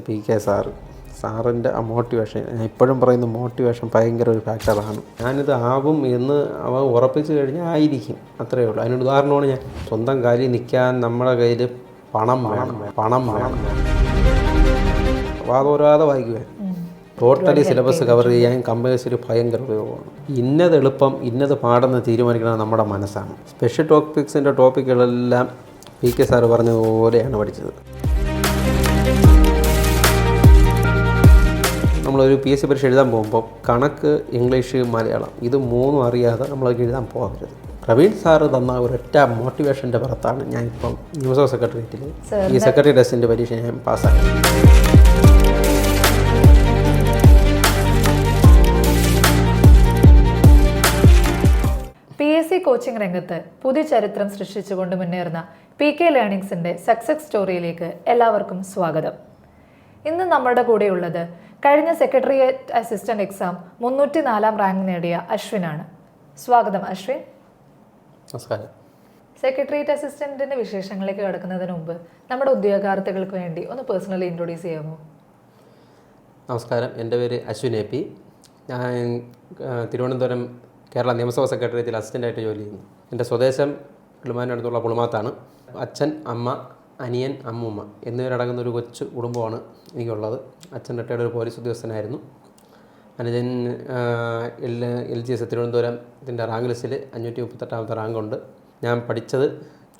PK സാറിൻ്റെ ആ motivation, ഞാൻ ഇപ്പോഴും പറയുന്ന മോട്ടിവേഷൻ ഭയങ്കര ഒരു ഫാക്ടറാണ്. ഞാനിത് ആവും എന്ന് അവ ഉറപ്പിച്ച് കഴിഞ്ഞാൽ ആയിരിക്കും, അത്രയേ ഉള്ളൂ. അതിനൊരു ഉദാഹരണമാണ് ഞാൻ. സ്വന്തം കാലിൽ നിൽക്കാൻ നമ്മുടെ കയ്യിൽ പണം വേണം. വാതോരാതെ വായിക്കുവാൻ ടോട്ടലി സിലബസ് കവർ ചെയ്യാൻ കമ്പൽസറി ഭയങ്കര ഉപയോഗമാണ്. ഇന്നത് എളുപ്പം ഇന്നത് പാടെന്ന് തീരുമാനിക്കുന്നത് നമ്മുടെ മനസ്സാണ്. സ്പെഷ്യൽ ടോപ്പിക്സിൻ്റെ ടോപ്പിക്കുകളെല്ലാം PK സാറ് പറഞ്ഞതുപോലെയാണ് പഠിച്ചത്. നമ്മളൊരു PSC പരീക്ഷ എഴുതാൻ പോകുമ്പോൾ കണക്ക്, ഇംഗ്ലീഷ്, മലയാളം ഇത് മൂന്നും അറിയാതെ നമ്മളത് എഴുതാൻ പോകരുത്. പ്രവീൺ സാറ് തന്ന ഒരൊറ്റ മോട്ടിവേഷൻ്റെ പുറത്താണ് ഞാൻ ഇപ്പം ന്യൂസ് ഓഫ് സെക്രട്ടേറിയറ്റിൽ ഈ സെക്രട്ടറി ടെസ്റ്റിൻ്റെ പരീക്ഷ ഞാൻ പാസ്സാക്കി. PSC കോച്ചിങ് രംഗത്ത് പുതിയ ചരിത്രം സൃഷ്ടിച്ചുകൊണ്ട് മുന്നേറുന്ന PK ലേണിംഗ്സിൻ്റെ സക്സസ് സ്റ്റോറിയിലേക്ക് എല്ലാവർക്കും സ്വാഗതം. ഇന്ന് നമ്മുടെ കൂടെയുള്ളത് കഴിഞ്ഞ സെക്രട്ടേറിയറ്റ് അസിസ്റ്റന്റ് എക്സാം 304 റാങ്ക് നേടിയ അശ്വിനാണ്. സ്വാഗതം അശ്വിൻ. നമസ്കാരം. സെക്രട്ടേറിയറ്റ് അസിസ്റ്റന്റിന്റെ വിശേഷങ്ങളിലേക്ക് കടക്കുന്നതിന് മുമ്പ് നമ്മുടെ ഉദ്യോഗാർത്ഥികൾക്ക് വേണ്ടി ഒന്ന് പേഴ്സണലി ഇൻട്രൊഡ്യൂസ് ചെയ്യാമോ? നമസ്കാരം, എൻ്റെ പേര് അശ്വിൻ AP. ഞാൻ തിരുവനന്തപുരം കേരള നിയമസഭാ സെക്രട്ടേറിയറ്റിൽ അസിസ്റ്റൻ്റായിട്ട് ജോലി ചെയ്യുന്നു. എൻ്റെ സ്വദേശം കിളിമാനടുത്തുള്ള പുളിമാത്താണ്. അച്ഛൻ, അമ്മ, അനിയൻ, അമ്മൂമ്മ എന്നിവരടങ്ങുന്ന ഒരു കൊച്ചു കുടുംബമാണ് എനിക്കുള്ളത്. അച്ഛൻ റിട്ടയർഡ് ഒരു പോലീസ് ഉദ്യോഗസ്ഥനായിരുന്നു. അനുജൻ LGS തിരുവനന്തപുരത്തിൻ്റെ റാങ്ക് ലിസ്റ്റിൽ 538ാമത്തെ റാങ്കുണ്ട്. ഞാൻ പഠിച്ചത്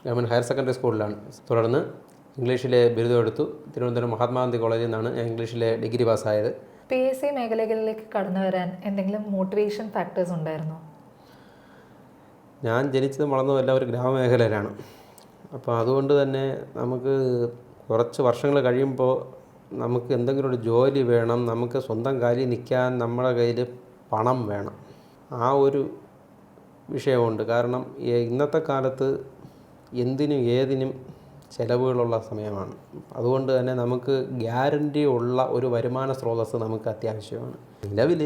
ഗവൺമെൻറ് ഹയർ സെക്കൻഡറി സ്കൂളിലാണ്. തുടർന്ന് ഇംഗ്ലീഷിലെ ബിരുദം എടുത്തു. തിരുവനന്തപുരം മഹാത്മാഗാന്ധി കോളേജിൽ നിന്നാണ് ഞാൻ ഇംഗ്ലീഷിലെ ഡിഗ്രി പാസ്സായത്. PSC മേഖലകളിലേക്ക് കടന്നു വരാൻ എന്തെങ്കിലും മോട്ടിവേഷൻ ഫാക്ടേഴ്സ് ഉണ്ടായിരുന്നോ? ഞാൻ ജനിച്ചതും വളർന്നതും ഒരു ഗ്രാമമേഖലയിലാണ്. അപ്പോൾ അതുകൊണ്ട് തന്നെ നമുക്ക് കുറച്ച് വർഷങ്ങൾ കഴിയുമ്പോൾ നമുക്ക് എന്തെങ്കിലും ഒരു ജോലി വേണം, നമുക്ക് സ്വന്തം കാലിൽ നിൽക്കാൻ നമ്മുടെ കയ്യിൽ പണം വേണം. ആ ഒരു വിഷയമുണ്ട്. കാരണം ഇന്നത്തെ കാലത്ത് എന്തിനും ഏതിനും ചിലവുകളുള്ള സമയമാണ്. അതുകൊണ്ട് തന്നെ നമുക്ക് ഗ്യാരണ്ടി ഉള്ള ഒരു വരുമാന സ്രോതസ്സ് നമുക്ക് അത്യാവശ്യമാണ്. നിലവിൽ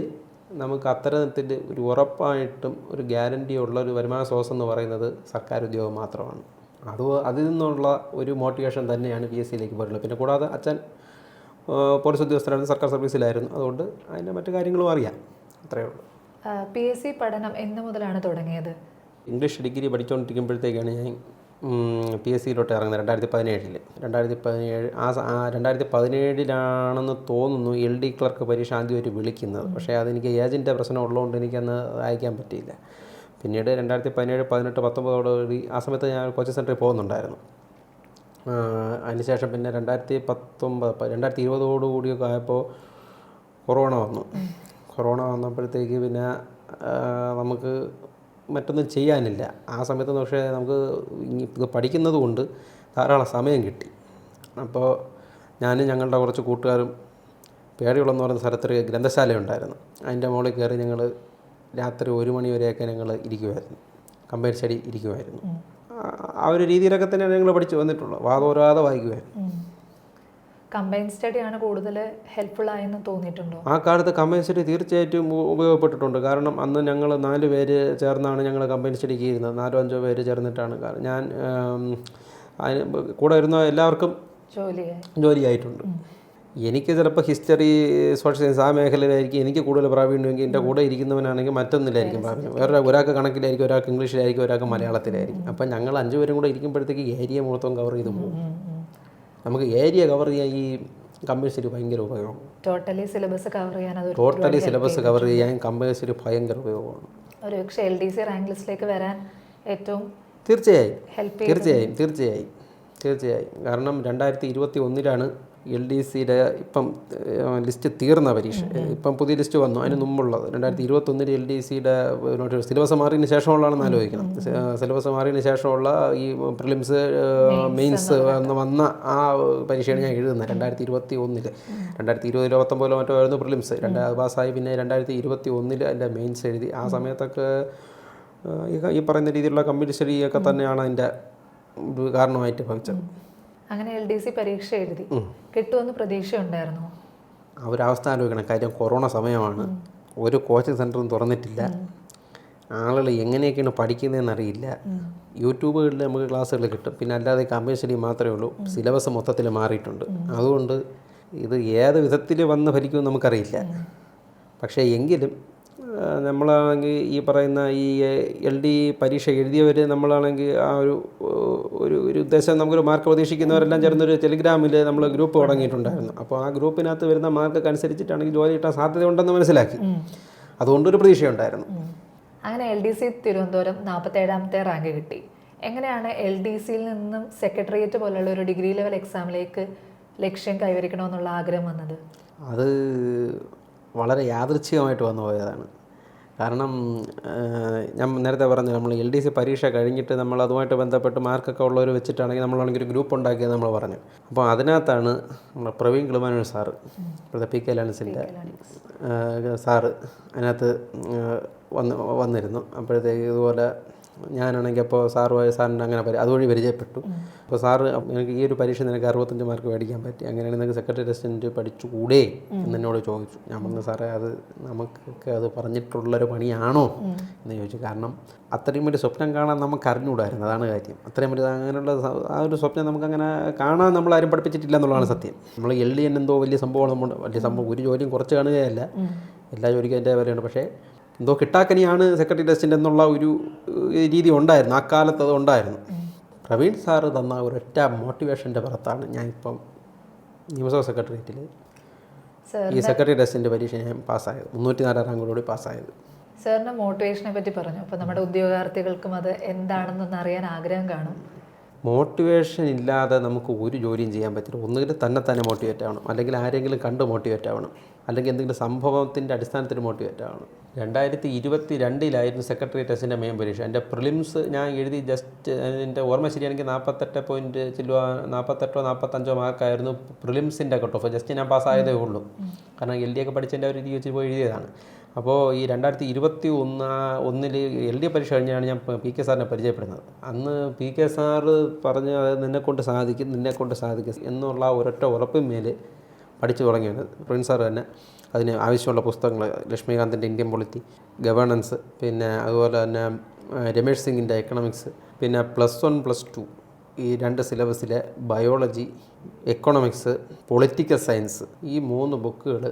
നമുക്ക് അത്തരത്തിൽ ഒരു ഉറപ്പായിട്ടും ഒരു ഗ്യാരണ്ടി ഉള്ള ഒരു വരുമാന സ്രോതസ്സ് എന്ന് പറയുന്നത് സർക്കാർ ഉദ്യോഗം മാത്രമാണ്. അതിൽ നിന്നുള്ള ഒരു മോട്ടിവേഷൻ തന്നെയാണ് PSCയിലേക്ക് പോയിട്ടുള്ളത്. പിന്നെ കൂടാതെ അച്ഛൻ പോലീസ് ഉദ്യോഗസ്ഥരായിരുന്നു, സർക്കാർ സർവീസിലായിരുന്നു. അതുകൊണ്ട് അതിൻ്റെ മറ്റു കാര്യങ്ങളും അറിയാം, അത്രയേ ഉള്ളൂ. PSC പഠനം എന്ന് മുതലാണ് തുടങ്ങിയത്? ഇംഗ്ലീഷ് ഡിഗ്രി പഠിച്ചുകൊണ്ടിരിക്കുമ്പോഴത്തേക്കാണ് ഞാൻ PSCയിലോട്ട് ഇറങ്ങുന്നത് 2017. 2017 തോന്നുന്നു LD ക്ലർക്ക് പരീക്ഷ ആദ്യമായിട്ട് വിളിക്കുന്നത്. പക്ഷേ അതെനിക്ക് ഏജൻ്റെ പ്രശ്നം ഉള്ളതുകൊണ്ട് എനിക്കന്ന് അയക്കാൻ പറ്റിയില്ല. പിന്നീട് 2017, 18, 19 ആ സമയത്ത് ഞാൻ കോച്ചിങ് സെൻറ്ററിൽ പോകുന്നുണ്ടായിരുന്നു. അതിനുശേഷം പിന്നെ 2020 ആയപ്പോൾ കൊറോണ വന്നു. കൊറോണ വന്നപ്പോഴത്തേക്ക് പിന്നെ നമുക്ക് മറ്റൊന്നും ചെയ്യാനില്ല. ആ സമയത്ത് പക്ഷേ നമുക്ക് ഇത് പഠിക്കുന്നത് കൊണ്ട് ധാരാളം സമയം കിട്ടി. അപ്പോൾ ഞാനും ഞങ്ങളുടെ കുറച്ച് കൂട്ടുകാരും പേടികുളമെന്ന് പറയുന്ന സ്ഥലത്തൊരു ഗ്രന്ഥശാലയുണ്ടായിരുന്നു. അതിൻ്റെ മുകളിൽ കയറി ഞങ്ങൾ രാത്രി 1 മണി വരെയൊക്കെ ഞങ്ങൾ ഇരിക്കുമായിരുന്നു, കമ്പൈൻ സ്റ്റഡി ഇരിക്കുമായിരുന്നു. ആ ഒരു രീതിയിലൊക്കെ തന്നെയാണ് ഞങ്ങൾ പഠിച്ച് വന്നിട്ടുള്ളത്. വാതോരാതെ വായിക്കുമായിരുന്നു. കമ്പൈൻ സ്റ്റഡിയാണ് കൂടുതൽ ഹെൽപ്ഫുൾ ആയെന്ന് തോന്നിയിട്ടുണ്ടോ? ആ കാലത്ത് കമ്പൈൻ സ്റ്റഡി തീർച്ചയായിട്ടും ഉപയോഗപ്പെട്ടിട്ടുണ്ട്. കാരണം അന്ന് ഞങ്ങൾ 4 പേര് ചേർന്നാണ് ഞങ്ങൾ കമ്പൈൻ സ്റ്റഡിക്ക് ഇരുന്നത്. 4-5 പേര് ചേർന്നിട്ടാണ്. ഞാൻ അതിന് കൂടെ ഇരുന്ന എല്ലാവർക്കും ജോലിയായിട്ടുണ്ട്. എനിക്ക് ചിലപ്പോൾ ഹിസ്റ്ററി, സോഷ്യൽ സയൻസ് ആ മേഖലയിലായിരിക്കും എനിക്ക് കൂടുതൽ പ്രാവീണ്യമെങ്കിൽ എൻ്റെ കൂടെ ഇരിക്കുന്നവനാണെങ്കിൽ മറ്റൊന്നിലായിരിക്കും പ്രാവീണ്യം. ഒരാൾക്ക് കണക്കിലായിരിക്കും, ഒരാൾക്ക് ഇംഗ്ലീഷിലായിരിക്കും, ഒരാൾക്ക് മലയാളത്തിലായിരിക്കും. അപ്പം ഞങ്ങൾ 5 പേരും കൂടെ ഇരിക്കുമ്പോഴത്തേക്ക് ഏരിയ മൊത്തം കവർ ചെയ്ത് പോകും. നമുക്ക് ഏരിയ കവർ ചെയ്യാൻ ഈ കമ്പൈൻ സ്റ്റഡി ഭയങ്കര ഉപയോഗമാണ്. ടോട്ടലി സിലബസ് കവർ ചെയ്യാൻ കമ്പൈൻ സ്റ്റഡി ഭയങ്കര ഉപയോഗമാണ്. ഒരു പക്ഷേ LDC റാങ്ക് ലിസ്റ്റിലേക്ക് വരാൻ ഏറ്റവും തീർച്ചയായും കാരണം 2021 LDCയുടെ ഇപ്പം ലിസ്റ്റ് തീർന്ന പരീക്ഷ. ഇപ്പം പുതിയ ലിസ്റ്റ് വന്നു. അതിന് മുമ്പുള്ളത് 2021 LDCയുടെ സിലബസ് മാറിയതിന് ശേഷമുള്ളതാണെന്ന് ആലോചിക്കണം. സിലബസ് മാറിയതിന് ശേഷമുള്ള ഈ പ്രിലിംസ്, മെയിൻസ് വന്ന ആ പരീക്ഷയാണ് ഞാൻ എഴുതുന്നത് 2021. 2020-19 മറ്റോ ആയിരുന്നു പ്രിലിംസ്. പാസ്സായി. പിന്നെ 2021 അതിൻ്റെ മെയിൻസ് എഴുതി. ആ സമയത്തൊക്കെ ഈ പറയുന്ന രീതിയിലുള്ള കമ്പ്യൂട്ടർ സ്റ്റഡിയൊക്കെ തന്നെയാണ് അതിൻ്റെ കാരണമായിട്ട് ഭവിച്ചത്. അങ്ങനെ LDC പരീക്ഷ എഴുതി കിട്ടുമെന്ന് പ്രതീക്ഷയുണ്ടായിരുന്നു? ആ ഒരു അവസ്ഥ ആലോചിക്കണം. കാര്യം കൊറോണ സമയമാണ്, ഒരു കോച്ചിങ് സെൻറ്ററും തുറന്നിട്ടില്ല, ആളുകൾ എങ്ങനെയൊക്കെയാണ് പഠിക്കുന്നതെന്ന് അറിയില്ല. യൂട്യൂബുകളിൽ നമുക്ക് ക്ലാസ്സുകൾ കിട്ടും. പിന്നെ അല്ലാതെ കമ്പൈൻ സ്റ്റഡി മാത്രമേ ഉള്ളൂ. സിലബസ് മൊത്തത്തിൽ മാറിയിട്ടുണ്ട്. അതുകൊണ്ട് ഇത് ഏത് വിധത്തിൽ വന്ന് ഫലിക്കുമെന്ന് നമുക്കറിയില്ല. പക്ഷേ എങ്കിലും നമ്മളാണെങ്കിൽ ഈ പറയുന്ന ഈ LD പരീക്ഷ എഴുതിയവർ നമ്മളാണെങ്കിൽ ആ ഒരു ഉദ്ദേശം നമുക്കൊരു മാർക്ക് പ്രതീക്ഷിക്കുന്നവരെല്ലാം ചേർന്നൊരു ടെലിഗ്രാമിൽ നമ്മൾ ഗ്രൂപ്പ് തുടങ്ങിയിട്ടുണ്ടായിരുന്നു. അപ്പോൾ ആ ഗ്രൂപ്പിനകത്ത് വരുന്ന മാർക്കൊക്കെ അനുസരിച്ചിട്ടാണെങ്കിൽ ജോലി കിട്ടാൻ സാധ്യതയുണ്ടെന്ന് മനസ്സിലാക്കി. അതുകൊണ്ടൊരു പ്രതീക്ഷയുണ്ടായിരുന്നു. അങ്ങനെ LDC തിരുവനന്തപുരം 47ാമത്തെ റാങ്ക് കിട്ടി. എങ്ങനെയാണ് LDCയിൽ നിന്നും സെക്രട്ടേറിയറ്റ് പോലുള്ള ഒരു ഡിഗ്രി ലെവൽ എക്സാമിലേക്ക് ലക്ഷ്യം കൈവരിക്കണമെന്നുള്ള ആഗ്രഹം വന്നത്? അത് വളരെ യാദൃച്ഛികമായിട്ട് വന്നു പോയതാണ്. കാരണം ഞാൻ നേരത്തെ പറഞ്ഞു, നമ്മൾ LDC പരീക്ഷ കഴിഞ്ഞിട്ട് നമ്മൾ അതുമായിട്ട് ബന്ധപ്പെട്ട് മാർക്കൊക്കെ ഉള്ളവർ വെച്ചിട്ടാണെങ്കിൽ നമ്മളാണെങ്കിൽ ഒരു ഗ്രൂപ്പ് ഉണ്ടാക്കിയത് നമ്മൾ പറഞ്ഞു. അപ്പോൾ അതിനകത്താണ് നമ്മുടെ പ്രവീൺ കിളിമാനൂർ സാറ്, ഇപ്പോഴത്തെ PK ലേണിങ്സിൻ്റെ സാറ് അതിനകത്ത് വന്നിരുന്നു. അപ്പോഴത്തേക്ക് ഇതുപോലെ ഞാനാണെങ്കിൽ അപ്പോൾ സാറിന് അങ്ങനെ അതുവഴി പരിചയപ്പെട്ടു. അപ്പോൾ സാറ് എനിക്ക് ഈ ഒരു പരീക്ഷ നിനക്ക് 65 മാർക്ക് മേടിക്കാൻ പറ്റി, അങ്ങനെയാണ് നിനക്ക് സെക്രട്ടറി അസിസ്റ്റൻറ്റ് പഠിച്ചുകൂടെ എന്നോട് ചോദിച്ചു. ഞാൻ പറഞ്ഞു സാറേ അത് നമുക്കൊക്കെ അത് പറഞ്ഞിട്ടുള്ളൊരു പണിയാണോ എന്ന് ചോദിച്ചു. കാരണം അത്രയും വലിയ സ്വപ്നം കാണാൻ നമുക്ക് അറിഞ്ഞുകൂടായിരുന്നു, അതാണ് കാര്യം. അത്രയും വലിയ അങ്ങനെയുള്ള ആ ഒരു സ്വപ്നം നമുക്കങ്ങനെ കാണാൻ നമ്മളാരും പഠിപ്പിച്ചിട്ടില്ല എന്നുള്ളതാണ് സത്യം. നമ്മൾ LDN എന്തോ വലിയ സംഭവമാണ്, നമ്മൾ വലിയ സംഭവം ഒരു ജോലിയും കുറച്ച് കാണുകയല്ല, എല്ലാ ജോലിക്കും എൻ്റെ വിലയുണ്ട്. പക്ഷേ എന്തോ കിട്ടാക്കനിയാണ് സെക്രട്ടറി ടെസ്റ്റിൻ്റെ എന്നുള്ള ഒരു രീതി ഉണ്ടായിരുന്നു, ആ കാലത്ത് അത് ഉണ്ടായിരുന്നു. പ്രവീൺ സാറ് തന്ന ഒരൊറ്റ മോട്ടിവേഷൻ്റെ പുറത്താണ് ഞാനിപ്പം നിയമസഭാ സെക്രട്ടേറിയറ്റിൽ ഈ സെക്രട്ടറി ടെസ്റ്റിൻ്റെ പരീക്ഷ ഞാൻ പാസ്സായത്, 304 റാങ്കോടുകൂടി പാസ്സായത്. സാറിൻ്റെ മോട്ടിവേഷനെ പറ്റി പറഞ്ഞു. അപ്പോൾ നമ്മുടെ ഉദ്യോഗാർത്ഥികൾക്കും അത് എന്താണെന്നൊന്ന് അറിയാൻ ആഗ്രഹം കാണും. മോട്ടിവേഷൻ ഇല്ലാതെ നമുക്ക് ഒരു ജോലിയും ചെയ്യാൻ പറ്റില്ല. ഒന്നുകിൽ തന്നെ മോട്ടിവേറ്റ് ആവണം, അല്ലെങ്കിൽ ആരെങ്കിലും കണ്ട് മോട്ടിവേറ്റ് ആവണം, അല്ലെങ്കിൽ എന്തെങ്കിലും സംഭവത്തിൻ്റെ അടിസ്ഥാനത്തിൽ മോട്ടിവേറ്റ് ആവണം. 2022 സെക്രട്ടറി ടെസ്റ്റിൻ്റെ മെയിൻ പരീക്ഷ. എൻ്റെ പ്രിലിംസ് ഞാൻ എഴുതി ജസ്റ്റ് എൻ്റെ ഓർമ്മ ശരിയാണെങ്കിൽ 48 45 മാർക്കായിരുന്നു പ്രിലിംസിൻ്റെ കട്ട് ഓഫ്. ജസ്റ്റ് ഞാൻ പാസ്സായതേ ഉള്ളൂ, കാരണം LD ഒക്കെ പഠിച്ചതിൻ്റെ ഒരു രീതി വെച്ച് പോയി എഴുതിയതാണ്. അപ്പോൾ ഈ 2021 LD പരീക്ഷ കഴിഞ്ഞാണ് ഞാൻ PK സാറിനെ പരിചയപ്പെടുന്നത്. അന്ന് PK സാറ് പറഞ്ഞ് അത് നിന്നെക്കൊണ്ട് സാധിക്കും എന്നുള്ള ഒരൊറ്റ ഉറപ്പിന്മേൽ പഠിച്ചു തുടങ്ങിയത്. പ്രിൻസ് സാർ തന്നെ അതിന് ആവശ്യമുള്ള പുസ്തകങ്ങൾ, ലക്ഷ്മികാന്തിൻ്റെ ഇന്ത്യൻ പൊളിറ്റി, ഗവേണൻസ്, പിന്നെ അതുപോലെ തന്നെ രമേഷ് സിംഗിൻ്റെ എക്കണോമിക്സ്, പിന്നെ +1 +2 ഈ 2 സിലബസിലെ ബയോളജി, എക്കണോമിക്സ്, പൊളിറ്റിക്കൽ സയൻസ്, ഈ 3 ബുക്കുകൾ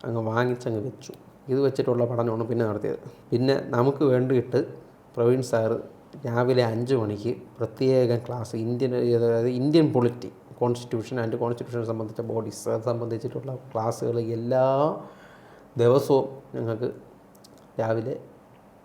അങ്ങ് വാങ്ങിച്ചങ്ങ് വെച്ചു. ഇത് വെച്ചിട്ടുള്ള പഠനമാണ് പിന്നെ നടത്തിയത്. പിന്നെ നമുക്ക് വേണ്ടിയിട്ട് പ്രവീൺ സാറ് രാവിലെ 5 മണിക്ക് പ്രത്യേകം class, Indian polity, constitution and കോൺസ്റ്റിറ്റ്യൂഷനെ സംബന്ധിച്ച ബോഡീസ്, അത് സംബന്ധിച്ചിട്ടുള്ള ക്ലാസ്സുകൾ എല്ലാ ദിവസവും ഞങ്ങൾക്ക് രാവിലെ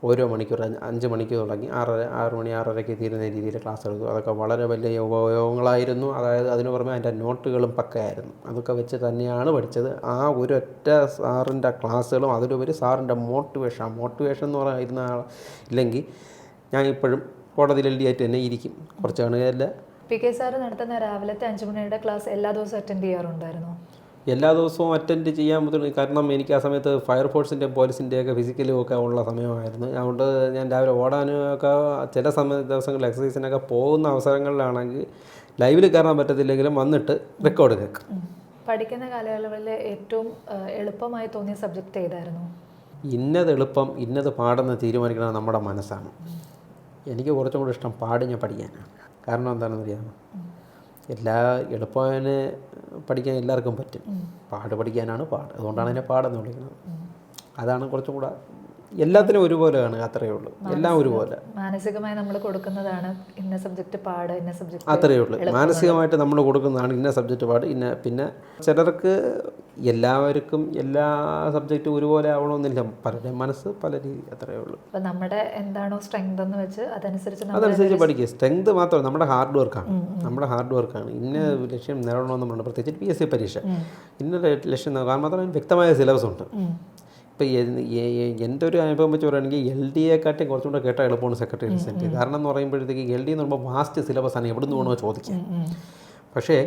ഓരോ മണിക്കൂർ 5 മണിക്ക് തുടങ്ങി 6 മണി 6:30 തീരുന്ന രീതിയിൽ ക്ലാസ് എടുക്കും. അതൊക്കെ വളരെ വലിയ ഉപയോഗങ്ങളായിരുന്നു. അതായത് അതിന് പുറമെ അതിൻ്റെ നോട്ടുകളും പക്കയായിരുന്നു. അതൊക്കെ വെച്ച് തന്നെയാണ് പഠിച്ചത്. ആ ഒരൊറ്റ സാറിൻ്റെ ക്ലാസ്സുകളും അതിലുപരി സാറിൻ്റെ മോട്ടിവേഷൻ എന്ന് പറയുന്ന ഇല്ലെങ്കിൽ ഞാൻ ഇപ്പോഴും കോടതിയിൽ LD ആയിട്ട് തന്നെ ഇരിക്കും. കുറച്ച് കാണുകയല്ല. PK സാറ് നടത്തുന്ന രാവിലത്തെ 5 മണിയുടെ ക്ലാസ് എല്ലാ ദിവസവും അറ്റൻഡ് ചെയ്യാറുണ്ടായിരുന്നോ? എല്ലാ ദിവസവും അറ്റൻഡ് ചെയ്യാൻ പറ്റും. കാരണം എനിക്ക് ആ സമയത്ത് ഫയർഫോഴ്സിൻ്റെ പോലീസിൻ്റെയൊക്കെ ഫിസിക്കലും ഒക്കെ ഉള്ള സമയമായിരുന്നു. അതുകൊണ്ട് ഞാൻ രാവിലെ ഓടാനും ഒക്കെ ചില ദിവസങ്ങളിൽ എക്സസൈസിനൊക്കെ പോകുന്ന അവസരങ്ങളിലാണെങ്കിൽ ലൈവിൽ കയറാൻ പറ്റത്തില്ലെങ്കിലും വന്നിട്ട് റെക്കോർഡ് കേൾക്കും. പഠിക്കുന്ന കാലയളവിൽ ഏറ്റവും എളുപ്പമായി തോന്നിയ സബ്ജക്റ്റ് ഏതായിരുന്നു? ഇന്നത് എളുപ്പം ഇന്നത് പാടെന്ന് തീരുമാനിക്കുന്നത് നമ്മുടെ മനസ്സാണ്. എനിക്ക് കുറച്ചും കൂടി ഇഷ്ടം പാടിഞ്ഞ പഠിക്കാനാണ്. കാരണം എന്താണെന്ന് അറിയാമോ? എളുപ്പത്തിന് പഠിക്കാൻ എല്ലാവർക്കും പറ്റും, പാട് പഠിക്കാനാണ് പാട്. അതുകൊണ്ടാണ് അതിനെ പാടെന്ന് വിളിക്കുന്നത്. അതാണ് കുറച്ചും കൂടെ, എല്ലാത്തിനും ഒരുപോലെയാണ്, അത്രയേ ഉള്ളൂ. എല്ലാം ഒരുപോലെ. മാനസികമായി നമ്മൾ കൊടുക്കുന്നതാണ് ഇന്ന സബ്ജക്റ്റ് പാട്, ഇന്ന സബ്ജക്റ്റ്, അത്രയേ ഉള്ളൂ. മാനസികമായിട്ട് നമ്മൾ കൊടുക്കുന്നതാണ് ഇന്ന സബ്ജക്റ്റ് പാട്. പിന്നെ ചിലർക്ക് എല്ലാവർക്കും എല്ലാ സബ്ജക്റ്റും ഒരുപോലെ ആവണമെന്നില്ല. പലരുടെ മനസ്സ് പല രീതി, അത്രയേ ഉള്ളൂ. അപ്പോൾ നമ്മുടെ എന്താണോ സ്ട്രെങ്ത് എന്ന് വെച്ച് അതനുസരിച്ച് പഠിക്കുക. സ്ട്രെങ്ത് മാത്രമല്ല, നമ്മുടെ ഹാർഡ് വർക്കാണ്. ഇന്ന ലക്ഷ്യം നേടണമെന്ന് പറഞ്ഞു. പ്രത്യേകിച്ച് PSC പരീക്ഷ ഇന്ന ലക്ഷ്യം നേടാൻ മാത്രമേ വ്യക്തമായ സിലബസ് ഉണ്ട്. ഇപ്പോൾ എൻ്റെ ഒരു അനുഭവം വെച്ച് പറയുകയാണെങ്കിൽ LDയെക്കാട്ടും കുറച്ചും കൂടെ കേട്ടാൽ എളുപ്പമാണ് സെക്രട്ടറി ടെസ്റ്റ്. കാരണം എന്ന് പറയുമ്പോഴത്തേക്ക് LD എന്ന് പറയുമ്പോൾ വാസ്റ്റ് സിലബസാണ്, എവിടെ നിന്ന് വേണോ ചോദിക്കാം. പക്ഷേ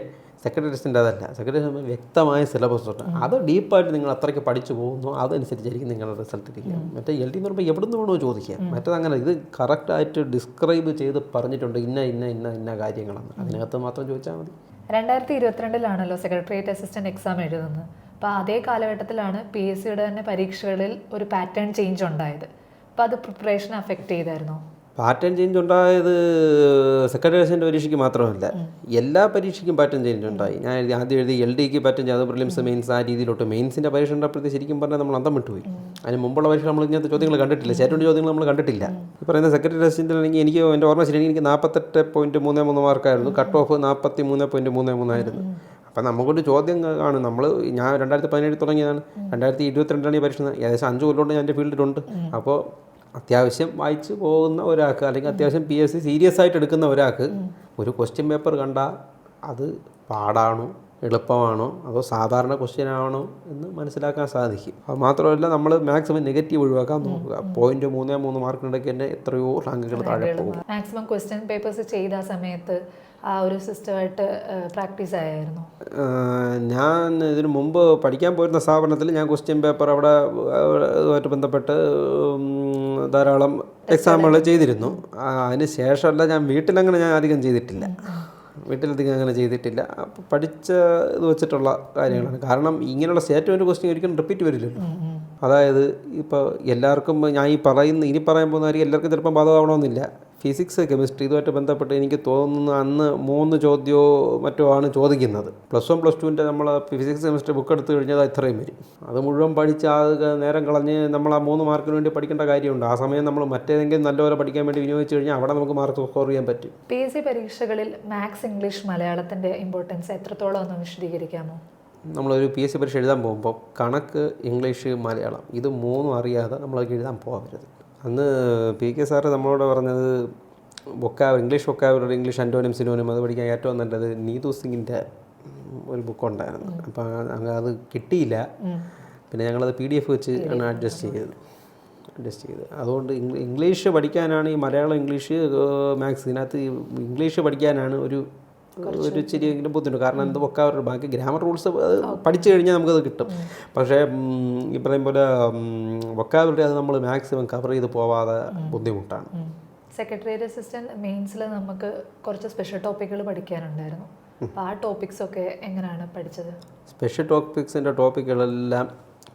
സെക്രട്ടറി ടെസ്റ്റിൻ്റെ അതല്ല. സെക്രട്ടറി ടെസ്റ്റ് വ്യക്തമായ സിലബസ് ഉണ്ട്. അത് ഡീപ്പായിട്ട് നിങ്ങൾ അത്രയ്ക്ക് പഠിച്ചു പോകുന്നു, അതനുസരിച്ചായിരിക്കും നിങ്ങളുടെ റിസൾട്ട് ഇരിക്കുക. മറ്റേ LD എന്ന് പറയുമ്പോൾ എവിടെ നിന്ന് വേണോ ചോദിക്കാം. മറ്റേതങ്ങനെ ഇത് കറക്റ്റായിട്ട് ഡിസ്ക്രൈബ് ചെയ്ത് പറഞ്ഞിട്ടുണ്ട്, ഇന്ന കാര്യങ്ങളാണ്. അതിനകത്ത് മാത്രം ചോദിച്ചാൽ മതി. 2022 സെക്രട്ടേറിയറ്റ് അസിസ്റ്റൻറ്റ് എക്സാം എഴുതുന്നത്. അപ്പോൾ അതേ കാലഘട്ടത്തിലാണ് PSCയുടെ തന്നെ പരീക്ഷകളിൽ ഒരു പാറ്റേൺ ചേഞ്ച് ഉണ്ടായത്. അപ്പോൾ അത് പ്രിപ്പറേഷനെ അഫക്റ്റ് ചെയ്തായിരുന്നോ? പാറ്റേൺ ചേഞ്ച് ഉണ്ടായത് സെക്രട്ടേറിയറ്റിൻ്റെ പരീക്ഷയ്ക്ക് മാത്രമല്ല, എല്ലാ പരീക്ഷയ്ക്കും പാറ്റേൺ ചേഞ്ച് ഉണ്ടായി. ഞാൻ ആദ്യം എഴുതി LDക്ക് പാറ്റേൺ ചെയ്ത്, അത് പ്രിലിംസ് മെയിൻസ് ആ രീതിയിലോട്ട്. മെയിൻസിൻ്റെ പരീക്ഷ ഉണ്ടപ്പോഴത്തെ ശരിക്കും പറഞ്ഞാൽ നമ്മൾ അന്തം വിട്ടുപോയി. അതിന് മുമ്പുള്ള പരീക്ഷ നമ്മൾ ഇങ്ങനത്തെ ചോദ്യങ്ങൾ കണ്ടിട്ടില്ല, സ്റ്റേറ്റ്മെൻറ്റ് ചോദ്യങ്ങൾ നമ്മൾ കണ്ടിട്ടില്ല. ഈ പറയുന്ന സെക്രട്ടേറിയറ്റിൻ്റെ ആണെങ്കിൽ എനിക്ക് എൻ്റെ ഓർമ്മ ശരിയെങ്കിൽ എനിക്ക് 48.33 മാർക്കായിരുന്നു, കട്ട് ഓഫ് 43.33 ആയിരുന്നു. അപ്പം നമുക്കൊരു ചോദ്യം കാണും. ഞാൻ 2017 തുടങ്ങിയതാണ്, 2022 പരീക്ഷ, ഏകദേശം 5 കൊല്ലം കൊണ്ട് ഞാൻ എൻ്റെ ഫീൽഡിലുണ്ട്. അപ്പോൾ അത്യാവശ്യം വായിച്ച് പോകുന്ന ഒരാൾക്ക്, അല്ലെങ്കിൽ അത്യാവശ്യം PSC സീരിയസ് ആയിട്ട് എടുക്കുന്ന ഒരാൾക്ക് ഒരു ക്വസ്റ്റ്യൻ പേപ്പർ കണ്ടാൽ അത് പാടാണോ, എളുപ്പമാണോ, അതോ സാധാരണ ക്വസ്റ്റ്യൻ ആണോ എന്ന് മനസ്സിലാക്കാൻ സാധിക്കും. അത് മാത്രമല്ല, നമ്മൾ മാക്സിമം നെഗറ്റീവ് ഒഴിവാക്കാൻ നോക്കുക. 0.33 മാർക്കിനിടയ്ക്ക് തന്നെ എത്രയോ റാങ്കുകൾ താഴെ പോകും. മാക്സിമം ക്വസ്റ്റ്യൻ പേപ്പേഴ്സ് ചെയ്ത സമയത്ത് ആ ഒരു സിസ്റ്റമായിട്ട് പ്രാക്ടീസ് ആയിരുന്നു. ഞാൻ ഇതിനു മുമ്പ് പഠിക്കാൻ പോയിരുന്ന സ്ഥാപനത്തിൽ ഞാൻ ക്വസ്റ്റ്യൻ പേപ്പർ അവിടെ അതുമായിട്ട് ബന്ധപ്പെട്ട് ധാരാളം എക്സാമുകൾ ചെയ്തിരുന്നു. അതിന് ശേഷമല്ല, ഞാൻ വീട്ടിലങ്ങനെ ഞാൻ അധികം ചെയ്തിട്ടില്ല, വീട്ടിലധികം അങ്ങനെ ചെയ്തിട്ടില്ല. അപ്പോൾ പഠിച്ച ഇത് വെച്ചിട്ടുള്ള കാര്യങ്ങളാണ്. കാരണം ഇങ്ങനെയുള്ള സ്റ്റേറ്റ്മെൻറ്റ് ക്വസ്റ്റ്യൻ ഒരിക്കലും റിപ്പീറ്റ് വരില്ലല്ലോ. അതായത് ഇപ്പോൾ എല്ലാവർക്കും ഞാൻ ഇനി പറയാൻ പോകുന്നവർക്ക് എല്ലാവർക്കും ചിലപ്പം ബാധകമാവണമെന്നില്ല. ഫിസിക്സ്, കെമിസ്ട്രി ഇതുമായിട്ട് ബന്ധപ്പെട്ട് എനിക്ക് തോന്നുന്നു അന്ന് 3 ചോദ്യമോ മറ്റോ ആണ് ചോദിക്കുന്നത്. +1 +2ൻ്റെ നമ്മൾ ഫിസിക്സ് കെമിസ്ട്രി ബുക്ക് എടുത്തു കഴിഞ്ഞാൽ ഇത്രയും വരും. അത് മുഴുവൻ പഠിച്ച് അത് നേരം കളഞ്ഞ് നമ്മൾ ആ 3 മാർക്കിന് വേണ്ടി പഠിക്കേണ്ട കാര്യമുണ്ട്. ആ സമയം നമ്മൾ മറ്റേതെങ്കിലും നല്ലപോലെ പഠിക്കാൻ വേണ്ടി വിനിയോഗിച്ച് കഴിഞ്ഞാൽ അവിടെ നമുക്ക് മാർക്ക് സ്കോർ ചെയ്യാൻ പറ്റും. PSC പരീക്ഷകളിൽ മാത്സ്, ഇംഗ്ലീഷ്, മലയാളത്തിൻ്റെ ഇമ്പോർട്ടൻസ് എത്രത്തോളം ഒന്ന് വിശദീകരിക്കാമോ? നമ്മളൊരു PSC പരീക്ഷ എഴുതാൻ പോകുമ്പോൾ കണക്ക്, ഇംഗ്ലീഷ്, മലയാളം ഇത് 3 അറിയാതെ നമ്മളത് എഴുതാൻ പോകരുത്. അന്ന് PK സാറ് നമ്മളോട് പറഞ്ഞത് English vocabulary, English antonym, synonym അത് പഠിക്കാൻ ഏറ്റവും നല്ലത് നീതു സിംഗിൻ്റെ ഒരു ബുക്കുണ്ടായിരുന്നു. അപ്പോൾ അത് കിട്ടിയില്ല. പിന്നെ ഞങ്ങളത് PDF വെച്ച് ആണ് അഡ്ജസ്റ്റ് ചെയ്ത്. അതുകൊണ്ട് ഇംഗ്ലീഷ് പഠിക്കാനാണ് ഈ മലയാളം, ഇംഗ്ലീഷ്, മാത്സ്, ഇതിനകത്ത് ഇംഗ്ലീഷ് പഠിക്കാനാണ് ഒരു ഇച്ചിരിയെങ്കിലും ബുദ്ധിമുട്ട്. കാരണം എന്ത് വൊക്കാബുലറി, ബാക്കി ഗ്രാമർ റൂൾസ് പഠിച്ചു കഴിഞ്ഞാൽ നമുക്കത് കിട്ടും. പക്ഷേ ഈ പറയും പോലെ വൊക്കാബുലറി അത് നമ്മൾ മാക്സിമം കവർ ചെയ്ത് പോവാതെ ബുദ്ധിമുട്ടാണ്. സെക്രട്ടേറിയറ്റ് അസിസ്റ്റന്റ് മെയിൻസിൽ നമുക്ക് കുറച്ച് സ്പെഷ്യൽ ടോപ്പിക്കുകൾ പഠിക്കാനുണ്ടായിരുന്നു. അപ്പോൾ ആ ടോപ്പിക്സൊക്കെ എങ്ങനെയാണ് പഠിച്ചത്? സ്പെഷ്യൽ ടോപ്പിക്കുകളെല്ലാം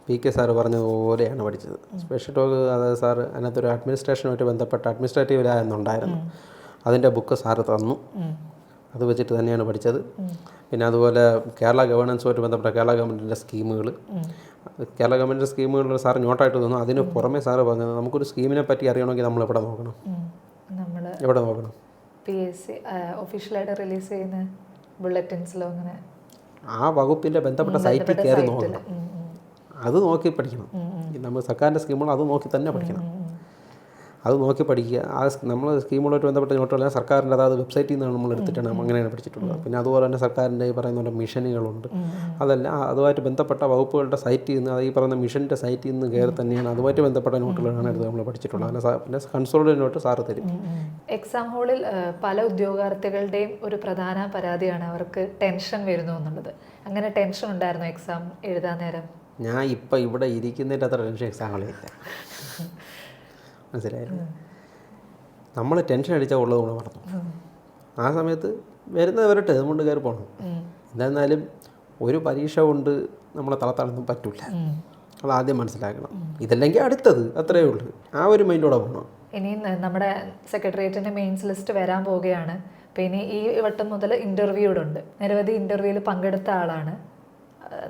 PK സാറ് പറഞ്ഞതുപോലെയാണ് പഠിച്ചത്. സ്പെഷ്യൽ അതായത് സാറ് അതിനകത്തൊരു അഡ്മിനിസ്ട്രേഷനുമായിട്ട് ബന്ധപ്പെട്ട അഡ്മിനിസ്ട്രേറ്റീവ് ലാ എന്നുണ്ടായിരുന്നു. അതിൻ്റെ ബുക്ക് സാറ് തന്നു, അത് വെച്ചിട്ട് തന്നെയാണ് പഠിച്ചത്. പിന്നെ അതുപോലെ കേരള ഗവേണൻസുമായിട്ട് ബന്ധപ്പെട്ട കേരള ഗവൺമെൻറ്റിൻ്റെ സ്കീമുകൾ സാറ് നോട്ടായിട്ട് തന്നു. അതിന് പുറമെ സാറ് പറഞ്ഞത് നമുക്കൊരു സ്കീമിനെ പറ്റി അറിയണമെങ്കിൽ നമ്മൾ എവിടെ നോക്കണം? PSC ഒഫീഷ്യലായിട്ട് റിലീസ് ചെയ്യുന്ന ബുള്ളറ്റിൻസിലോ അങ്ങനെ ആ വകുപ്പിൻ്റെ ബന്ധപ്പെട്ട സൈറ്റിൽ കയറി നോക്കണം. അത് നോക്കി പഠിക്കണം. നമ്മൾ സർക്കാരിൻ്റെ സ്കീമുകൾ അത് നോക്കി തന്നെ പഠിക്കണം. അത് നോക്കി പഠിക്കുക. നമ്മൾ സ്കീമുകളായിട്ട് ബന്ധപ്പെട്ട നോട്ടുകളെല്ലാം സർക്കാരിൻ്റെ അതായത് വെബ്സൈറ്റിൽ നിന്നാണ് നമ്മൾ എടുത്തിട്ടാണ് അങ്ങനെയാണ് പഠിച്ചിട്ടുള്ളത്. പിന്നെ അതുപോലെ തന്നെ സർക്കാരിൻ്റെ ഈ പറയുന്ന പോലെ മിഷനുകളുണ്ട്. അതെല്ലാം അതുമായിട്ട് ബന്ധപ്പെട്ട വകുപ്പുകളുടെ സൈറ്റിൽ നിന്ന്, അത് ഈ പറയുന്ന മിഷൻ്റെ സൈറ്റിൽ നിന്ന് കയറി തന്നെയാണ് അതുമായിട്ട് ബന്ധപ്പെട്ട നോട്ടുകളാണ് എടുത്ത് നമ്മൾ പഠിച്ചിട്ടുള്ളത്. പിന്നെ കൺസോൾട്ടേറ്റ് നോട്ട് സാറ് തരും. എക്സാം ഹോളിൽ പല ഉദ്യോഗാർത്ഥികളുടെയും ഒരു പ്രധാന പരാതിയാണ് അവർക്ക് ടെൻഷൻ വരുന്നു എന്നുള്ളത്. അങ്ങനെ ടെൻഷൻ ഉണ്ടായിരുന്നു എക്സാം എഴുതാൻ നേരം? ഞാൻ ഇപ്പം ഇവിടെ ഇരിക്കുന്നതിൻ്റെ അത്ര ടെൻഷൻ എക്സാമുകളില്ല, മനസ്സിലായിരുന്നു. നമ്മൾ ടെൻഷൻ അടിച്ചാൽ ഉള്ളത് കൂടെ പറഞ്ഞു. ആ സമയത്ത് വരുന്നത് വരട്ടെ, അതുകൊണ്ട് കയറി പോകണം. എന്തായിരുന്നാലും ഒരു പരീക്ഷ കൊണ്ട് നമ്മളെ തളർത്താനൊന്നും പറ്റില്ല, അതാദ്യം മനസ്സിലാക്കണം. ഇതല്ലെങ്കിൽ അടുത്തത്, അത്രയേ ഉള്ളൂ. ആ ഒരു മൈൻഡോടെ പോകണം. ഇനി നമ്മുടെ സെക്രട്ടേറിയറ്റിൻ്റെ മെയിൻസ് ലിസ്റ്റ് വരാൻ പോവുകയാണ്. അപ്പോൾ ഇനി ഈ വട്ടം മുതൽ ഇൻ്റർവ്യൂടുണ്ട്. നിരവധി ഇൻ്റർവ്യൂവിൽ പങ്കെടുത്ത ആളാണ്.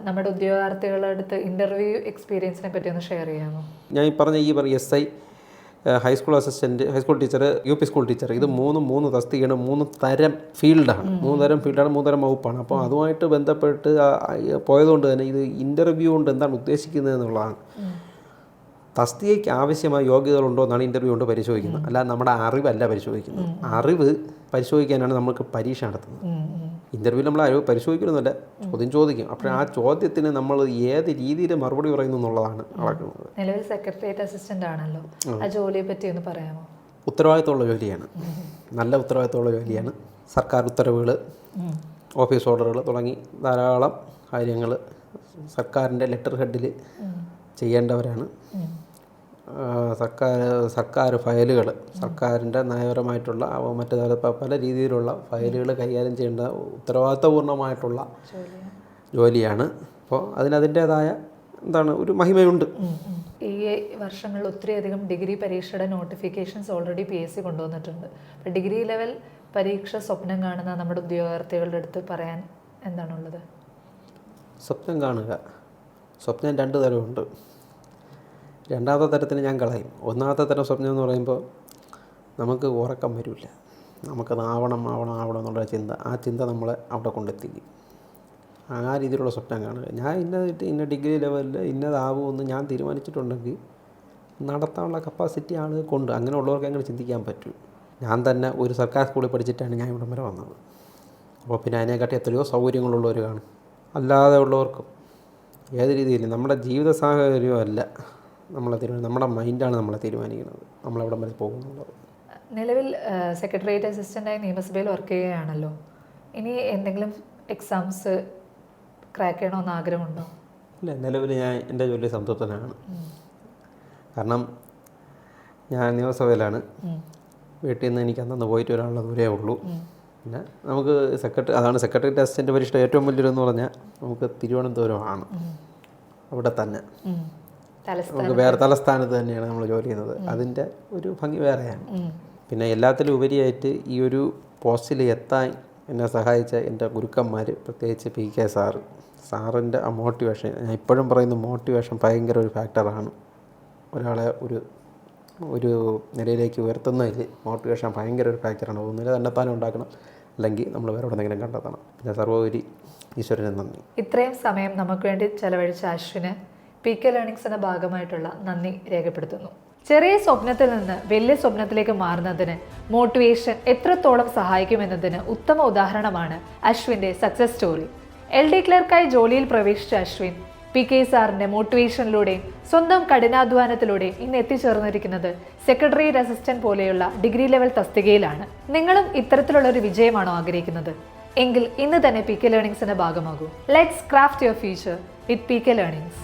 നമ്മുടെ ഉദ്യോഗാർത്ഥികളുടെ അടുത്ത് ഇൻ്റർവ്യൂ എക്സ്പീരിയൻസിനെ പറ്റി ഒന്ന് ഷെയർ ചെയ്യാമോ? ഞാൻ ഈ പറഞ്ഞ SI, high school assistant, high school teacher, UP school teacher, ഇത് 3 തസ്തികയാണ്. 3 തരം ഫീൽഡാണ്, 3 തരം വകുപ്പാണ്. അപ്പോൾ അതുമായിട്ട് ബന്ധപ്പെട്ട് പോയതുകൊണ്ട് തന്നെ ഇത് ഇൻ്റർവ്യൂ കൊണ്ട് എന്താണ് ഉദ്ദേശിക്കുന്നത് എന്നുള്ളതാണ്. തസ്തികയ്ക്ക് ആവശ്യമായ യോഗ്യതകളുണ്ടോ എന്നാണ് ഇൻ്റർവ്യൂ കൊണ്ട് പരിശോധിക്കുന്നത്, അല്ലാതെ നമ്മുടെ അറിവല്ല പരിശോധിക്കുന്നത്. അറിവ് പരിശോധിക്കാനാണ് നമുക്ക് പരീക്ഷ നടത്തുന്നത്. ഇൻ്റർവ്യൂവിൽ നമ്മൾ അറിവ് പരിശോധിക്കണമെന്നല്ല, ചോദ്യം ചോദിക്കും. അപ്പോൾ ആ ചോദ്യത്തിന് നമ്മൾ ഏത് രീതിയിൽ മറുപടി പറയുന്നു എന്നുള്ളതാണ് അളക്കുന്നത്. നിലവിൽ സെക്രട്ടേറിയറ്റ് അസിസ്റ്റൻ്റ് ആണല്ലോ, ആ ജോലിയെ പറ്റി ഒന്ന് പറയാമോ? ഉത്തരവാദിത്തമുള്ള ജോലിയാണ്, നല്ല ഉത്തരവാദിത്തമുള്ള ജോലിയാണ്. സർക്കാർ ഉത്തരവുകൾ, ഓഫീസ് ഓർഡറുകൾ തുടങ്ങി ധാരാളം കാര്യങ്ങൾ സർക്കാരിൻ്റെ ലെറ്റർ ഹെഡിൽ ചെയ്യേണ്ടവരാണ്. സർക്കാർ ഫയലുകൾ, സർക്കാരിൻ്റെ നയപരമായിട്ടുള്ള മറ്റു പല രീതിയിലുള്ള ഫയലുകൾ കൈകാര്യം ചെയ്യേണ്ട ഉത്തരവാദിത്തപൂർണ്ണമായിട്ടുള്ള ജോലിയാണ്. അപ്പോൾ അതിനതിൻ്റേതായ ഒരു മഹിമയുണ്ട്. ഈ വർഷങ്ങളിൽ ഒത്തിരിയധികം ഡിഗ്രി പരീക്ഷയുടെ നോട്ടിഫിക്കേഷൻസ് ഓൾറെഡി PSC കൊണ്ടുവന്നിട്ടുണ്ട്. അപ്പോൾ ഡിഗ്രി ലെവൽ പരീക്ഷ സ്വപ്നം കാണുന്ന നമ്മുടെ ഉദ്യോഗാർത്ഥികളുടെ അടുത്ത് പറയാൻ എന്താണുള്ളത്? സ്വപ്നം കാണുക. സ്വപ്നം 2 തരമുണ്ട്. രണ്ടാമത്തെ തരത്തിന് ഞാൻ കളയും. ഒന്നാമത്തെ തരം സ്വപ്നം എന്ന് പറയുമ്പോൾ നമുക്ക് ഉറക്കം വരില്ല. നമുക്കത് ആവണം എന്നുള്ള ചിന്ത, ആ ചിന്ത നമ്മളെ അവിടെ കൊണ്ടെത്തിക്കും. ആ രീതിയിലുള്ള സ്വപ്നം കാണുക. ഞാൻ ഇന്ന ഡിഗ്രി ലെവലിൽ ഇന്നതാവുമെന്ന് ഞാൻ തീരുമാനിച്ചിട്ടുണ്ടെങ്കിൽ നടത്താനുള്ള കപ്പാസിറ്റി ആളുകൾക്കുണ്ട്. അങ്ങനെയുള്ളവർക്ക് അങ്ങനെ ചിന്തിക്കാൻ പറ്റും. ഞാൻ തന്നെ ഒരു സർക്കാർ സ്കൂളിൽ പഠിച്ചിട്ടാണ് ഞാൻ ഇവിടം വരെ വന്നത്. അപ്പോൾ പിന്നെ അതിനെക്കാട്ടി എത്രയോ സൗകര്യങ്ങളുള്ളവർ കാണും. അല്ലാതെ ഉള്ളവർക്കും ഏത് രീതിയിൽ നമ്മുടെ ജീവിത സാഹചര്യമല്ല നമ്മുടെ മൈൻഡാണ് നമ്മളെ തീരുമാനിക്കുന്നത് നമ്മളെവിടം വരെ പോകുന്നുള്ളത്. നിലവിൽ സെക്രട്ടേറിയറ്റ് അസിസ്റ്റൻ്റായി നിയമസഭയിൽ വർക്ക് ചെയ്യുകയാണല്ലോ. ഇനി എന്തെങ്കിലും എക്സാംസ് ക്രാക്ക് ചെയ്യണമെന്ന് ആഗ്രഹമുണ്ടോ? ഇല്ല, നിലവിൽ ഞാൻ എൻ്റെ ജോലി സംതൃപ്തനാണ്. കാരണം ഞാൻ നിയമസഭയിലാണ്. വീട്ടിൽ നിന്ന് എനിക്ക് അന്നന്ന് പോയിട്ട് വരാനുള്ള ദൂരേ ഉള്ളൂ. പിന്നെ നമുക്ക് സെക്രട്ടേറിയറ്റ് അസിസ്റ്റൻ്റ് പരീക്ഷ ഏറ്റവും വലിയൊരെന്ന് പറഞ്ഞാൽ നമുക്ക് തിരുവനന്തപുരമാണ്. അവിടെ തന്നെ നമുക്ക് വേറെ തലസ്ഥാനത്ത് തന്നെയാണ് നമ്മൾ ജോലി ചെയ്യുന്നത്. അതിൻ്റെ ഒരു ഭംഗി വേറെയാണ്. പിന്നെ എല്ലാത്തിലും ഉപരിയായിട്ട് ഈ ഒരു പോസ്റ്റിൽ എത്താൻ എന്നെ സഹായിച്ച എൻ്റെ ഗുരുക്കന്മാർ, പ്രത്യേകിച്ച് PK സാറിൻ്റെ ആ മോട്ടിവേഷൻ, ഞാൻ ഇപ്പോഴും പറയുന്ന മോട്ടിവേഷൻ ഭയങ്കര ഒരു ഫാക്ടറാണ്. ഒരാളെ ഒരു നിലയിലേക്ക് ഉയർത്തുന്നതിൽ മോട്ടിവേഷൻ ഭയങ്കര ഒരു ഫാക്ടറാണ്. ഒന്നിനെ തന്നെത്താനും ഉണ്ടാക്കണം, അല്ലെങ്കിൽ നമ്മൾ വേറെ എവിടെയെങ്കിലും കണ്ടെത്തണം. പിന്നെ സർവോപരി ഈശ്വരന് നന്ദി. ഇത്രയും സമയം നമുക്ക് വേണ്ടി ചെലവഴിച്ച അശ്വിന് PK ലേണിംഗ്സിന്റെ ഭാഗമായിട്ടുള്ള നന്ദി രേഖപ്പെടുത്തുന്നു. ചെറിയ സ്വപ്നത്തിൽ നിന്ന് വലിയ സ്വപ്നത്തിലേക്ക് മാറുന്നതിന് മോട്ടിവേഷൻ എത്രത്തോളം സഹായിക്കുമെന്നതിന് ഉത്തമ ഉദാഹരണമാണ് അശ്വിൻ്റെ സക്സസ് സ്റ്റോറി. LD ക്ലർക്കായി ജോലിയിൽ പ്രവേശിച്ച അശ്വിൻ PK സാറിന്റെ മോട്ടിവേഷനിലൂടെയും സ്വന്തം കഠിനാധ്വാനത്തിലൂടെയും ഇന്ന് എത്തിച്ചേർന്നിരിക്കുന്നത് സെക്രട്ടേറിയറ്റ് അസിസ്റ്റന്റ് പോലെയുള്ള ഡിഗ്രി ലെവൽ തസ്തികയിലാണ്. നിങ്ങളും ഇത്തരത്തിലുള്ള ഒരു വിജയമാണോ ആഗ്രഹിക്കുന്നത്? എങ്കിൽ ഇന്ന് തന്നെ PK ലേണിംഗ്സിന്റെ ഭാഗമാകൂ. Let's craft your future with PK learnings.